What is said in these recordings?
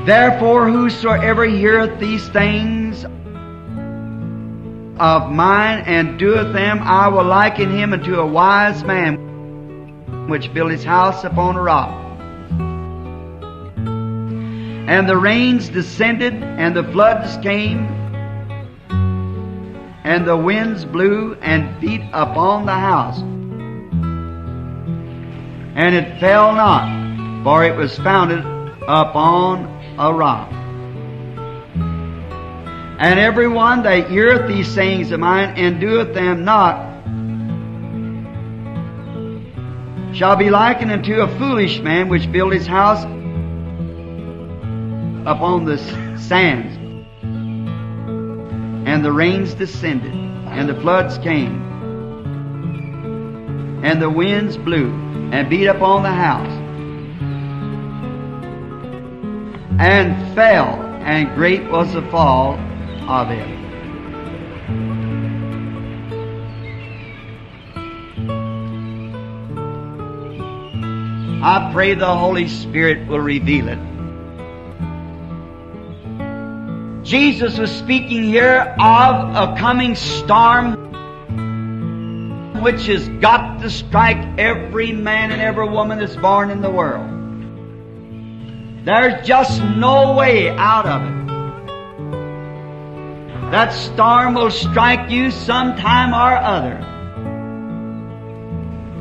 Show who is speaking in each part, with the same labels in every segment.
Speaker 1: Therefore whosoever heareth these things of mine and doeth them, I will liken him unto a wise man which built his house upon a rock. And the rains descended, and the floods came, and the winds blew and beat upon the house. And it fell not, for it was founded upon a rock. And every one that heareth these sayings of mine and doeth them not shall be likened unto a foolish man which built his house upon the sands. And the rains descended, and the floods came, and the winds blew and beat upon the house, and fell, and great was the fall of it. I pray the Holy Spirit will reveal it. Jesus was speaking here of a coming storm which has got to strike every man and every woman that's born in the world. There's just no way out of it. That storm will strike you sometime or other.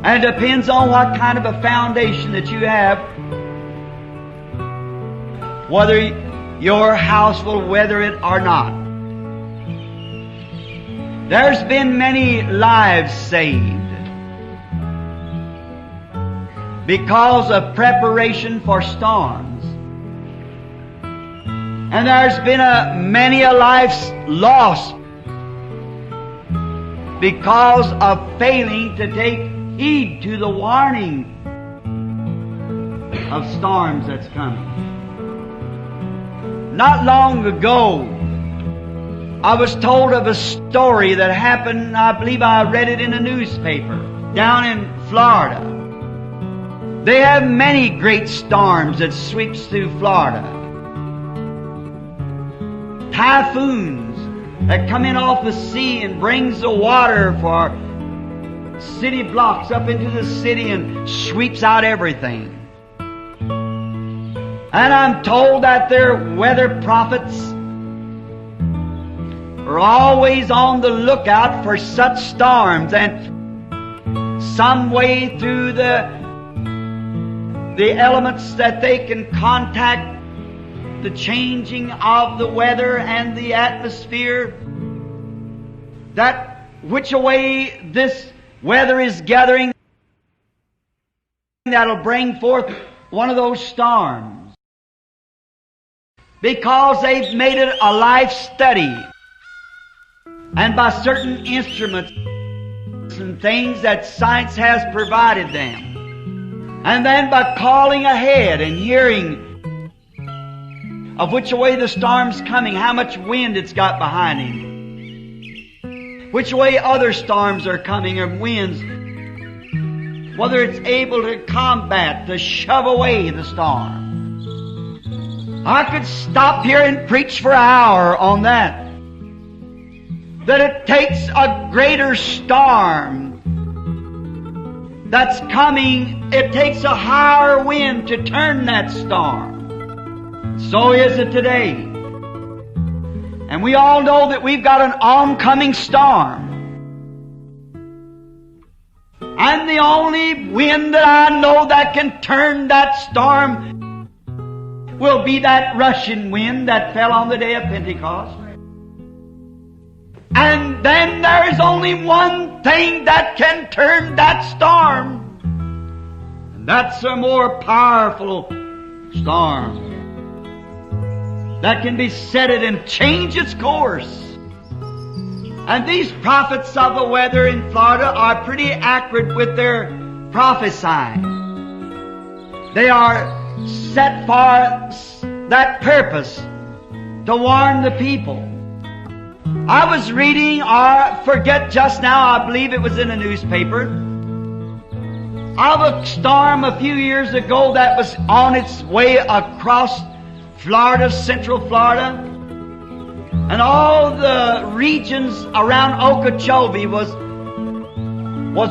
Speaker 1: And it depends on what kind of a foundation that you have, whether your house will weather it or not. There's been many lives saved because of preparation for storms. And there's been many a life lost because of failing to take heed to the warning of storms that's coming. Not long ago, I was told of a story that happened, I believe I read it in a newspaper, down in Florida. They have many great storms that sweeps through Florida. Typhoons that come in off the sea and brings the water for city blocks up into the city and sweeps out everything. And I'm told that their weather prophets are always on the lookout for such storms, and some way through the elements that they can contact the changing of the weather and the atmosphere, that which way this weather is gathering, that'll bring forth one of those storms. Because they've made it a life study. And by certain instruments and things that science has provided them. And then by calling ahead and hearing of which way the storm's coming, how much wind it's got behind him, which way other storms are coming or winds, whether it's able to combat, to shove away the storm. I could stop here and preach for an hour on that. That it takes a greater storm that's coming, it takes a higher wind to turn that storm. So is it today. And we all know that we've got an oncoming storm. And the only wind that I know that can turn that storm will be that rushing wind that fell on the day of Pentecost. And then there's only one thing that can turn that storm. And that's a more powerful storm that can beset it and change its course. And these prophets of the weather in Florida are pretty accurate with their prophesying. They are set for that purpose, to warn the people. I was reading, or forget just now, I believe it was in a newspaper, of a storm a few years ago that was on its way across Florida, Central Florida, and all the regions around Okeechobee was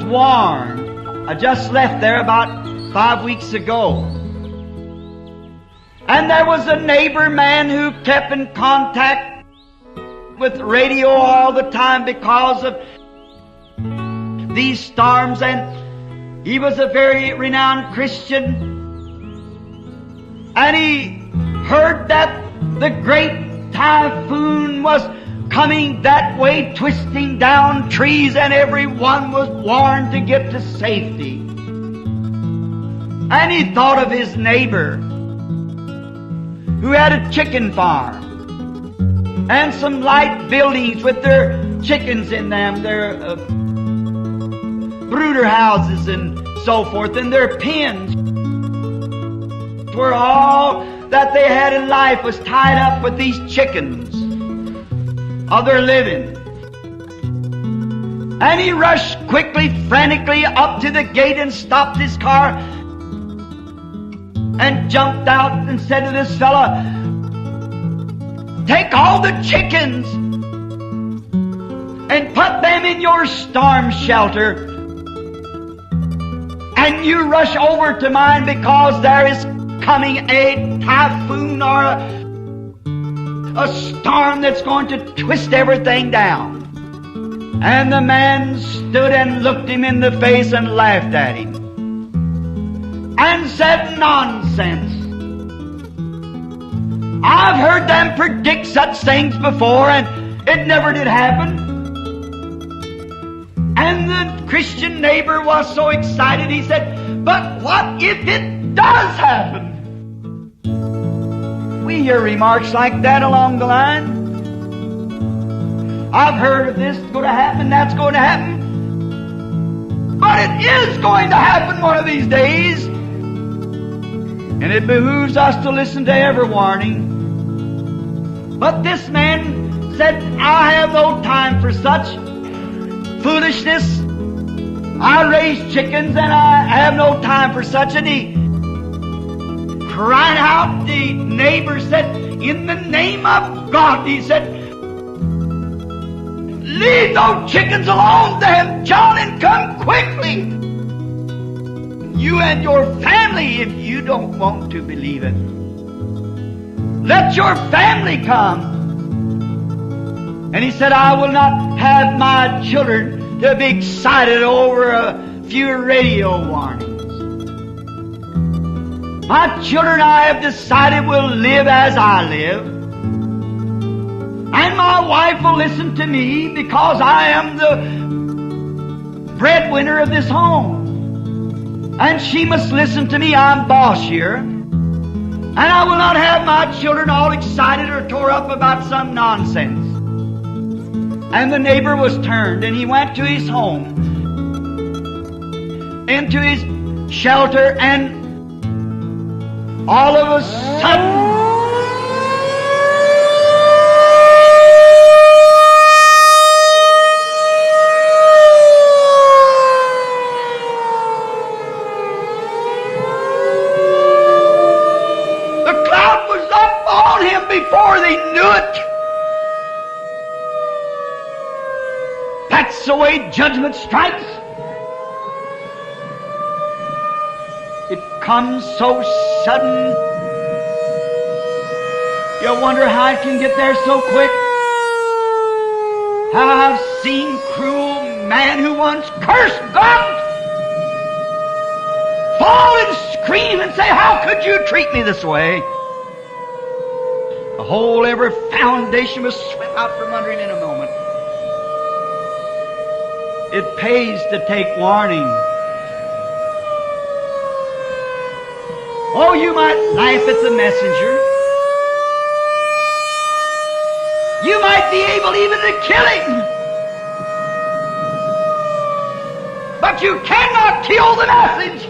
Speaker 1: warned. I just left there about 5 weeks ago. And there was a neighbor man who kept in contact with radio all the time because of these storms, and he was a very renowned Christian. And he heard that the great typhoon was coming that way, twisting down trees, and everyone was warned to get to safety. And he thought of his neighbor who had a chicken farm and some light buildings with their chickens in them, their brooder houses and so forth, and their pens, where all that they had in life was tied up with these chickens of their living. And he rushed quickly, frantically up to the gate and stopped his car and jumped out and said to this fella, "Take all the chickens and put them in your storm shelter, and you rush over to mine, because there is coming a typhoon or a storm that's going to twist everything down." And the man stood and looked him in the face and laughed at him and said, "Nonsense. I've heard them predict such things before, and it never did happen." And the Christian neighbor was so excited, he said, "But what if it does happen?" We hear remarks like that along the line. I've heard of this going to happen, that's going to happen. But it is going to happen one of these days. And it behooves us to listen to every warning. But this man said, "I have no time for such foolishness. I raise chickens and I have no time for such." And he cried out. The neighbor said, "In the name of God," he said, "leave those chickens alone, them, John, and come quickly. You and your family, if you don't want to believe it. Let your family come." And he said, "I will not have my children to be excited over a few radio warnings. My children, I have decided, will live as I live. And my wife will listen to me because I am the breadwinner of this home. And she must listen to me. I'm boss here. And I will not have my children all excited or tore up about some nonsense." And the neighbor was turned, and he went to his home, into his shelter, and all of a sudden, before they knew it. That's the way judgment strikes. It comes so sudden. You wonder how it can get there so quick. I've seen cruel man who once cursed God fall and scream and say, "How could you treat me this way?" The whole, every foundation was swept out from under him in a moment. It pays to take warning. Oh, you might laugh at the messenger. You might be able even to kill him. But you cannot kill the message.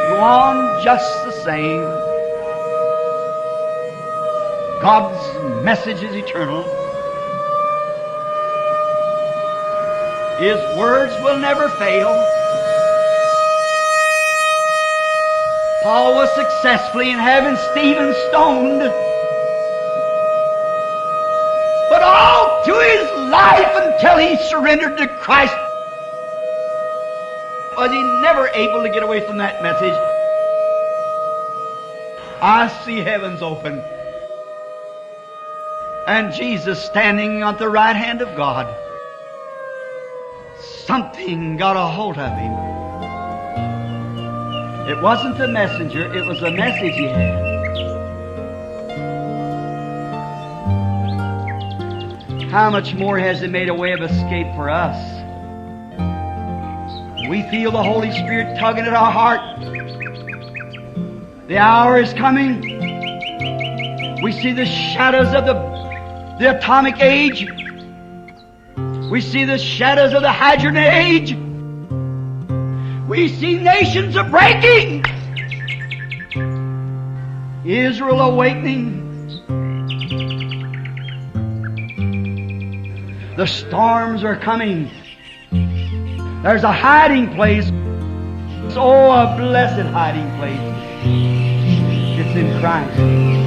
Speaker 1: Go on just the same. God's message is eternal. His words will never fail. Paul was successfully in having Stephen stoned. But all through his life until he surrendered to Christ was he never able to get away from that message. I see heavens open and Jesus standing at the right hand of God. Something got a hold of him. It wasn't the messenger, it was the message he had. How much more has He made a way of escape for us? We feel the Holy Spirit tugging at our heart. The hour is coming. We see the shadows of the atomic age. We see the shadows of the Hadron age. We see nations are breaking. Israel awakening. The storms are coming. There's a hiding place. Oh, a blessed hiding place. It's in Christ.